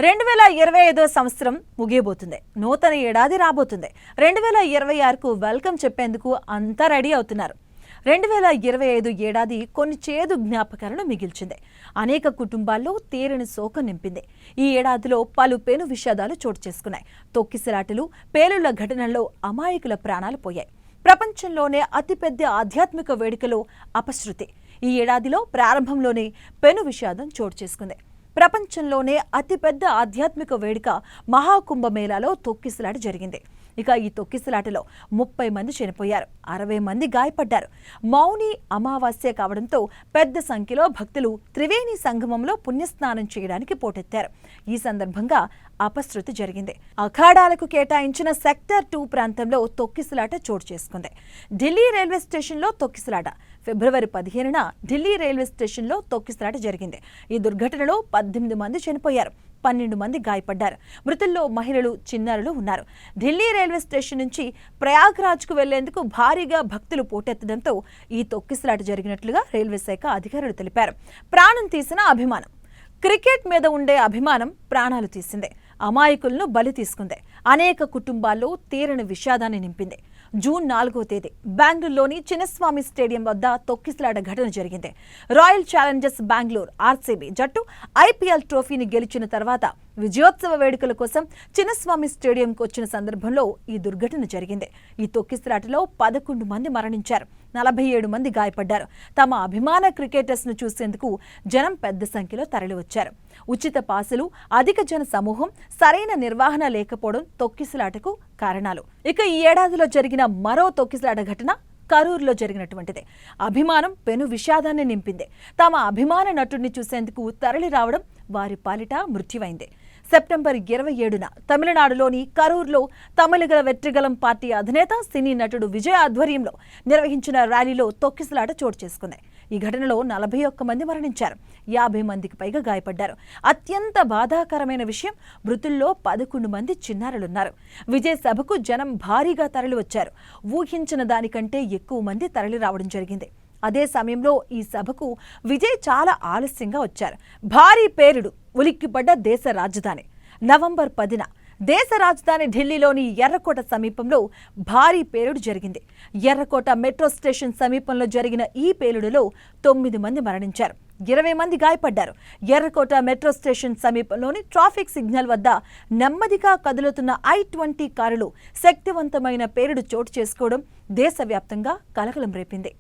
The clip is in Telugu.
2025 సంవత్సరం ముగియబోతుంది. నూతన ఏడాది రాబోతుంది. 2026కు వెల్కమ్ చెప్పేందుకు అంతా రెడీ అవుతున్నారు. 2025 ఏడాది కొన్ని చేదు జ్ఞాపకాలను మిగిల్చింది. అనేక కుటుంబాల్లో తీరని శోకం నింపింది. ఈ ఏడాదిలో పలు పెను విషాదాలు చోటు చేసుకున్నాయి. తొక్కిసలాటలు, పేలుళ్ల ఘటనల్లో అమాయకుల ప్రాణాలు పోయాయి. ప్రపంచంలోనే అతిపెద్ద ఆధ్యాత్మిక వేడుకలో అపశృతి ఈ ఏడాదిలో ప్రారంభంలోనే పెను విషాదం చోటు చేసుకుంది. ప్రపంచంలోనే అతిపెద్ద ఆధ్యాత్మిక వేడుక మహాకుంభమేళాలో తొక్కిసలాట జరిగింది. ఇక ఈ తొక్కిసలాటలో 30 మంది చనిపోయారు, 60 మంది గాయపడ్డారు. మౌని అమావాస్య కావడంతో పెద్ద సంఖ్యలో భక్తులు త్రివేణి సంగమంలో పుణ్యస్నానం చేయడానికి పోటెత్తారు. ఈ సందర్భంగా అపశృతి జరిగింది. అఖాడాలకు కేటాయించిన సెక్టర్ 2 ప్రాంతంలో తొక్కిసలాట చోటు చేసుకుంది. ఢిల్లీ రైల్వే స్టేషన్లో తొక్కిసలాట. ఫిబ్రవరి 15న ఢిల్లీ రైల్వే స్టేషన్లో తొక్కిసలాట జరిగింది. ఈ దుర్ఘటనలో 18 మంది చనిపోయారు, 12 మంది గాయపడ్డారు. మృతుల్లో మహిళలు, చిన్నారులు ఉన్నారు. ఢిల్లీ రైల్వే స్టేషన్ నుంచి ప్రయాగ్రాజ్కు వెళ్లేందుకు భారీగా భక్తులు పోటెత్తడంతో ఈ తొక్కిసలాట జరిగినట్లుగా రైల్వే శాఖ అధికారులు తెలిపారు. ప్రాణం తీసిన అభిమానం. క్రికెట్ మీద ఉండే అభిమానం ప్రాణాలు తీసిందే. అమాయకులను బలి తీసుకుంది. అనేక కుటుంబాల్లో తీరని విషాదాన్ని నింపింది. జూన్ 4వ తేదీ బెంగళూరులోని చిన్నస్వామి స్టేడియం వద్ద తొక్కిసలాట ఘటన జరిగింది. రాయల్ ఛాలెంజర్స్ బెంగళూరు ఆర్సీబీ జట్టు ఐపీఎల్ ట్రోఫీని గెలిచిన తర్వాత విజయోత్సవ వేడుకల కోసం చిన్నస్వామి స్టేడియంకు వచ్చిన సందర్భంలో ఈ దుర్ఘటన జరిగింది. ఈ తొక్కిసలాటలో 11 మంది మరణించారు, 47 మంది గాయపడ్డారు. తమ అభిమాన క్రికెటర్స్ ను చూసేందుకు జనం పెద్ద సంఖ్యలో తరలివచ్చారు. ఉచిత పాసులు, అధిక జన సమూహం, సరైన నిర్వహణ లేకపోవడం తొక్కిసలాటకు కారణాలు. ఇక ఈ ఏడాదిలో జరిగిన మరో తొక్కిసలాట ఘటన కరూరులో జరిగినటువంటిది. అభిమానం పెను విషాదాన్ని నింపింది. తమ అభిమాన నటుడిని చూసేందుకు తరలి రావడం వారి పాలిట మృత్యువైంది. సెప్టెంబర్ 27న తమిళనాడులోని కరూరులో తమిళగల వెట్రిగలం పార్టీ అధినేత సినీ నటుడు విజయ్ ఆధ్వర్యంలో నిర్వహించిన ర్యాలీలో తొక్కిసలాట చోటు చేసుకుంది. ఈ ఘటనలో 41 మంది మరణించారు, 50 మందికి పైగా గాయపడ్డారు. అత్యంత బాధాకరమైన విషయం, మృతుల్లో 11 మంది చిన్నారులున్నారు. విజయ్ సభకు జనం భారీగా తరలివచ్చారు. ఊహించిన దానికంటే ఎక్కువ మంది తరలి రావడం జరిగింది. అదే సమయంలో ఈ సభకు విజయ్ చాలా ఆలస్యంగా వచ్చారు. భారీ పేలుడు, ఉలిక్కిపడ్డ దేశ రాజధాని. నవంబర్ 10న దేశ రాజధాని ఢిల్లీలోని ఎర్రకోట సమీపంలో భారీ పేలుడు జరిగింది. ఎర్రకోట మెట్రో స్టేషన్ సమీపంలో జరిగిన ఈ పేలుడులో 9 మంది మరణించారు, 20 మంది గాయపడ్డారు. ఎర్రకోట మెట్రో స్టేషన్ సమీపంలోని ట్రాఫిక్ సిగ్నల్ వద్ద నెమ్మదిగా కదులుతున్న I-20 కారులో శక్తివంతమైన పేలుడు చోటు చేసుకోవడం దేశవ్యాప్తంగా కలకలం రేపింది.